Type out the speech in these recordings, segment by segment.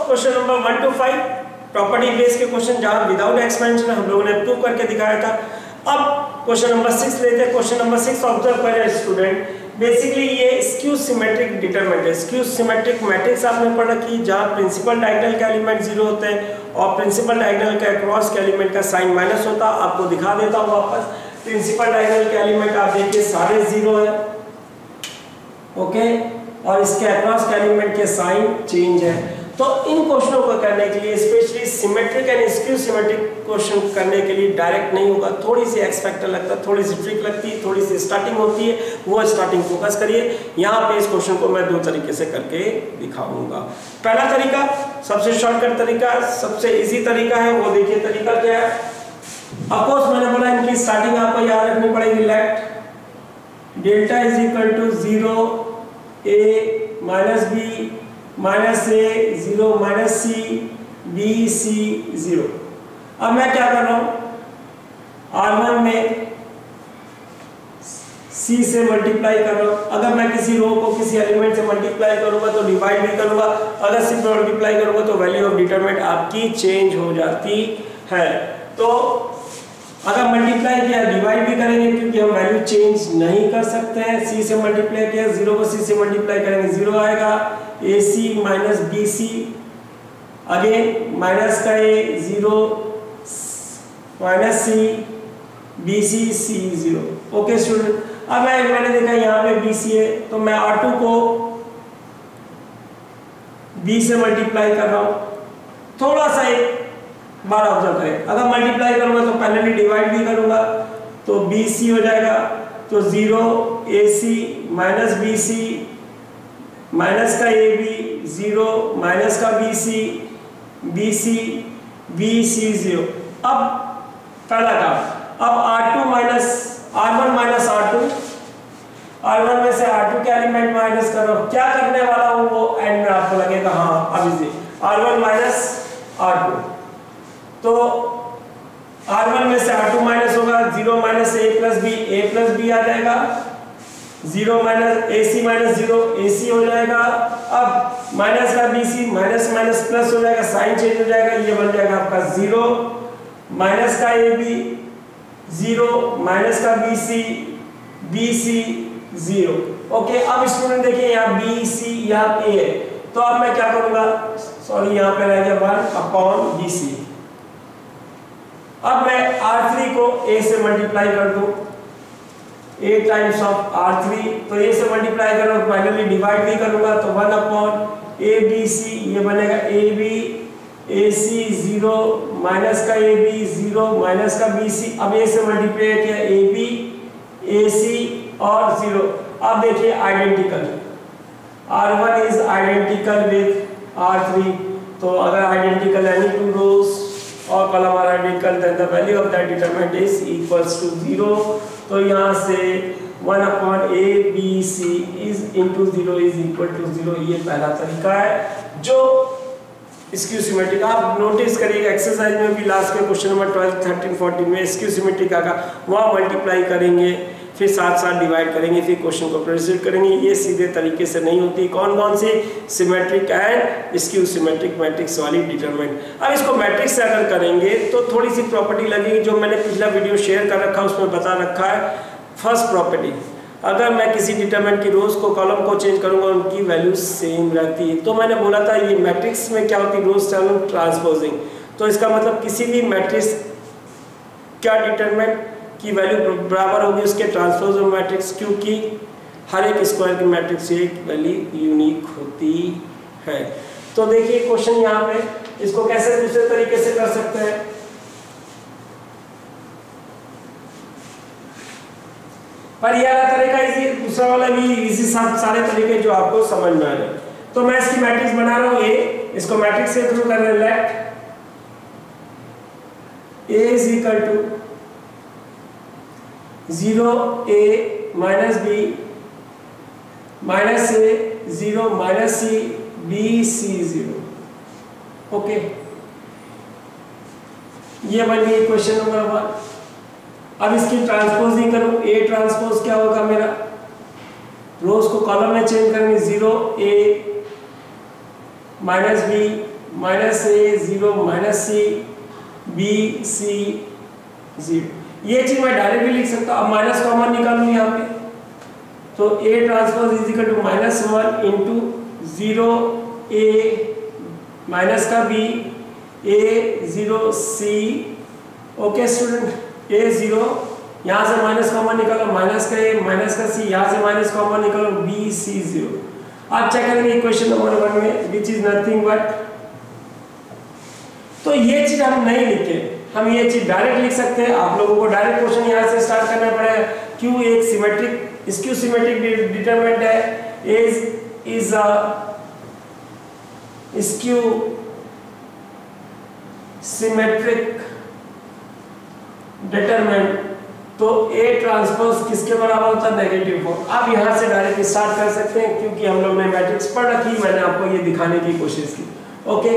Question number 1 to 5 property base के question जहां without expansion हम लोगों ने प्रूव करके दिखाया था। अब क्वेश्चन नंबर 6 लेते हैं। क्वेश्चन नंबर 6 ऑब्जर्व करें स्टूडेंट, बेसिकली ये स्क्यू सिमेट्रिक डिटरमिनेंट है। स्क्यू सिमेट्रिक मैट्रिक्स आपने पढ़ रखी, जहां प्रिंसिपल डायगोनल के एलिमेंट 0 होते हैं और प्रिंसिपल डायगोनल के अक्रॉस के एलिमेंट का साइन माइनस होता है। आपको दिखा देता हूं वापस। प्रिंसिपल डायगोनल के एलिमेंट आप देखिए सारे 0 है, ओके, और इसके अक्रॉस के एलिमेंट के साइन चेंज है। तो इन क्वेश्चनों को करने के लिए, specially symmetric and skew symmetric question करने के लिए डायरेक्ट नहीं होगा, थोड़ी सी एक्स फैक्टर लगता है, थोड़ी सी ट्रिक लगती है, थोड़ी सी स्टार्टिंग होती है, वो स्टार्टिंग फोकस करिए। यहाँ पे इस क्वेश्चन को मैं 2 तरीके से करके दिखाऊंगा। पहला तरीका सबसे शॉर्टकट तरीका, सबसे इजी तरीका है, वो देखिए तरीका क्या है। अपोज मैंने बोला इनकी स्टार्टिंग आपको याद रखनी पड़ेगी। Let delta is equal to 0 a minus B minus A 0 minus C B C 0। अब मैं क्या कर रहा हूं, R1 में C से मल्टीप्लाई कर रहा हूं। अगर मैं किसी रो को किसी एलिमेंट से मल्टीप्लाई करूंगा तो डिवाइड भी करूंगा, अगर सिर्फ मल्टीप्लाई करूंगा तो वैल्यू ऑफ डिटरमिनेंट आपकी चेंज हो जाती है। तो अगर मल्टीप्लाई किया डिवाइड भी करेंगे क्योंकि हम वैल्यू चेंज नहीं कर सकते हैं। C से मल्टीप्लाई किया 0 को C से मल्टीप्लाई करेंगे 0 आएगा। AC minus BC again minus का A 0 minus C BC C 0। Okay student, अब मैंने देखा यहाँ पे BC है तो मैं R2 को B से मल्टीप्लाई कर रहा हूँ। थोड़ा सा एक बार ऑब्जर्व करें, अगर मल्टीप्लाई करूंगा तो पहले डिवाइड भी करूंगा तो BC हो जाएगा, तो 0 AC माइनस BC माइनस का AB 0 माइनस का BC BC BC 0। अब पहला काम, अब R1 माइनस R1 में से R2 के एलिमेंट माइनस करो। क्या करने वाला हूं वो एंड में आपको लगेगा, हाँ अब इसे R1 माइनस R2, तो R1 में से R2 माइनस होगा, 0 माइनस A प्लस B आ जाएगा, 0 माइनस AC माइनस 0 AC हो जाएगा। अब माइनस का BC माइनस माइनस प्लस हो जाएगा, साइन चेंज हो जाएगा, ये बन जाएगा आपका 0 माइनस का AB 0 माइनस का BC 0। ओके, अब स्टूडेंट देखिए यहाँ BC यहाँ A है, तो अब मैं क्या करूंगा, सॉरी यहाँ पे रह गया 1/BC। अब मैं R3 को A से मल्टीप्लाई कर दूं, A टाइम्स ऑफ R3, तो A से मल्टीप्लाई करूंगा, फाइनली डिवाइड भी करूंगा तो 1/ABC, ये बनेगा AB AC 0 माइनस का AB 0 माइनस का BC। अब A से मल्टीप्लाई किया AB AC और 0। अब देखिए identical, R1 is identical with R3, तो अगर आइडेंटिकल एनी टू रोज और column are identical then the value of that determinant is equals to 0। तो यहाँ से 1/ABC is into 0 is equal to 0। ये पहला तरीका है जो स्क्यू सिमेट्रिक। आप नोटिस करिएगा एक्सरसाइज में भी लास्ट में क्वेश्चन नंबर 12 13 14 में स्क्यू सिमेट्रिक का वहाँ मल्टीप्लाई करेंगे, फिर साथ साथ डिवाइड करेंगे, फिर क्वेश्चन को प्रेजेंट करेंगे। ये सीधे तरीके से नहीं होती। कौन कौन सी, symmetric and skew symmetric matrix वाली डिटरमिनेंट। अब इसको मैट्रिक्स से अगर करेंगे तो थोड़ी सी प्रॉपर्टी लगेगी जो मैंने पिछला वीडियो शेयर कर रखा है, उसमें बता रखा है। फर्स्ट प्रॉपर्टी, अगर मैं किसी डिटरमिनेंट की रोज को कॉलम को चेंज करूंगा उनकी वैल्यू सेम रहती है। तो मैंने बोला था ये मैट्रिक्स में क्या होती है, रोज ट्रांसपोजिंग। तो इसका मतलब किसी भी मैट्रिक्स क्या डिटरमिनेंट की वैल्यू बराबर होगी उसके ट्रांसपोज मैट्रिक्स, क्योंकि हर एक स्क्वायर की मैट्रिक्स एक वैल्यू यूनिक होती है। तो देखिए क्वेश्चन यहाँ पे, इसको कैसे दूसरे तरीके से कर सकते हैं। पर यह वाला तरीका इजी, दूसरा वाला भी इजी, सारे तरीके जो आपको समझ में आ रहे। तो मैं इसकी मैट्रिक्स बना रहा हूँ A, इसको मैट्रिक्स के थ्रू कर रहे हैं। Let A is equal to 0 A minus B minus A 0 minus C B C 0। Okay, ये बन गई क्वेश्चन नंबर 1। अब इसकी ट्रांसपोजिंग करूं, A ट्रांसपोज क्या होगा मेरा, रोज को कॉलम में चेंज करेंगे 0 A minus B -a 0 -c b c 0। ये चीज मैं डायरेक्ट भी लिख सकता हूँ। अब माइनस कॉमन निकालूं यहाँ पे, तो a transpose is equal to -1 into 0 a minus का b a 0 c। Okay student, a 0 यहाँ से माइनस कॉमन निकालो, माइनस का a माइनस का c, यहाँ से माइनस कॉमन निकालो b c 0। आप चेक करेंगे इक्वेशन नंबर 1 में विच इज नथिंग बट, तो ये चीज हम नहीं लिखे, हम ये चीज डायरेक्ट लिख सकते हैं। आप लोगों को डायरेक्ट क्वेश्चन यहाँ से स्टार्ट करना पड़ेगा। क्यों एक सिमेट्रिक स्क्यू सिमेट्रिक डिटरमिनेंट है, is a skew symmetric determinant, तो A ट्रांसपोज किसके बराबर होता है, नेगेटिव फॉर्म। आप यहाँ से डायरेक्ट स्टार्ट कर सकते हैं क्योंकि हम लोग ने मैट्रिक्स पढ़ रखी, मैंने आपको ये दिखाने की कोशिश की। ओके,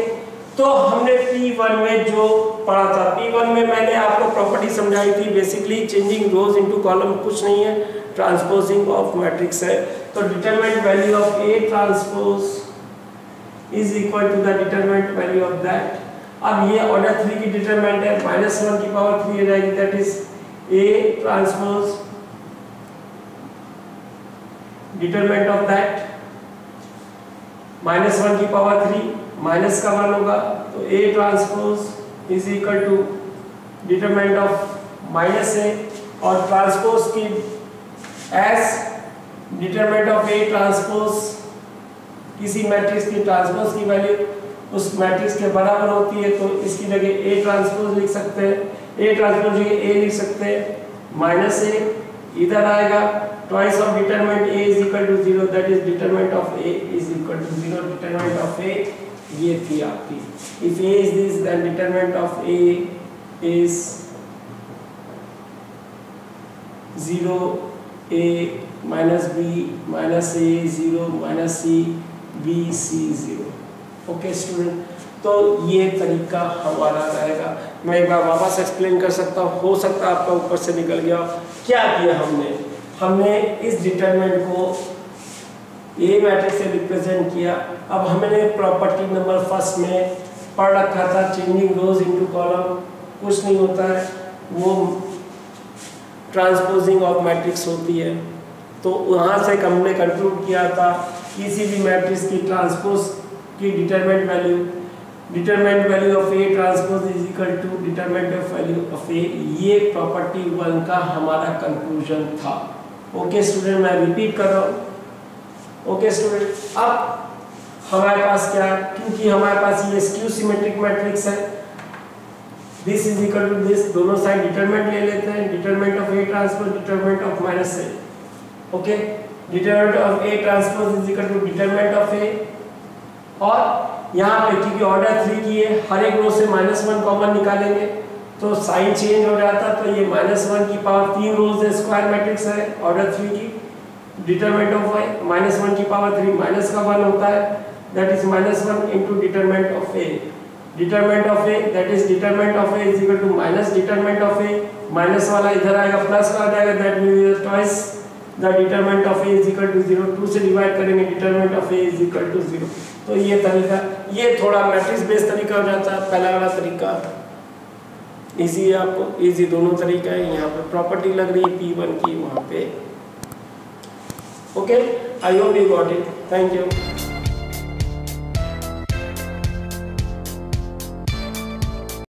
तो हमने P1 में जो पढ़ा था, P1 में मैंने आपको प्रॉपर्टी समझाई थी, basically changing rows into column कुछ नहीं है, ट्रांसपोजिंग ऑफ मैट्रिक्स है। तो determinant value of A transpose is equal to the determinant value of that. अब ये ऑर्डर 3 की डिटरमिनेंट है, -1 की पावर 3 हो जाएगी, that is A transpose determinant of that -1 की पावर 3 माइनस का 1 होगा, तो A transpose is equal to determinant of -A, और ट्रांसपोज की S determinant of A transpose किसी मैट्रिक्स की ट्रांसपोज की वैल्यू उस मैट्रिक्स के बराबर होती है, तो इसकी जगह A ट्रांसपोज लिख सकते हैं, A ट्रांसपोज जगह A लिख सकते हैं, -A इधर आएगा, twice of determinant A is equal to 0, that is determinant of A is equal to 0, determinant of A ये थी आपकी। If A is this, then determinant of A is 0 A minus B minus A 0 minus C B C 0। Okay student, तो ये तरीका हमारा रहेगा। मैं एक बार वापस एक्सप्लेन कर सकता हूँ, हो सकता है आपका ऊपर से निकल गया। क्या किया हमने इस डिटरमिनेंट को A मैट्रिक्स से रिप्रेजेंट किया। अब हमने प्रॉपर्टी नंबर फर्स्ट में पढ़ रखा था, चेंजिंग रोज इनटू कॉलम कुछ नहीं होता है, वो ट्रांसपोजिंग ऑफ मैट्रिक्स होती है। तो वहाँ से हमने कंक्लूड किया था किसी भी मैट्रिक्स की ट्रांसपोज की determinant value of A transpose is equal to determinant of value of A। ये प्रॉपर्टी 1 का हमारा कंक्लूजन था। ओके स्टूडेंट, मैं रिपीट कर रहा हूँ। ओके स्टूडेंट, अब हमारे पास क्या है, क्योंकि हमारे पास ये स्क्यू सिमेट्रिक मैट्रिक्स है, this is equal to this, दोनों साइड डिटरमिनेंट ले लेते हैं, determinant of A transpose determinant of -A। Okay, determinant of A transpose is equal to determinant of A, और यहाँ पे क्योंकि ऑर्डर 3 की है, हर एक रो से -1 कॉमन निकालेंगे तो साइन चेंज हो जाता, तो ये -1 की पावर 3 रोज है, स्क्वायर मैट्रिक्स है ऑर्डर 3 की। डिटरमिनेंट ऑफ -1 की पावर 3 माइनस का 1 होता है, that is -1 into determinant of A। Determinant of A that is determinant of A is equal to minus determinant of A, minus वाला इधर आएगा प्लस का आ जाएगा, that means twice the determinant of A is equal to 0। 2 से divide करेंगे, determinant of A is equal to 0। तो ये तरीका, ये थोड़ा मैट्रिक्स बेस्ड तरीका हो जाता है। पहला वाला तरीका इजी है, आपको इजी दोनों तरीका है। यहाँ पे प्रॉपर्टी लग रही है P1 की वहाँ पे। Okay, I hope you got it, thank you.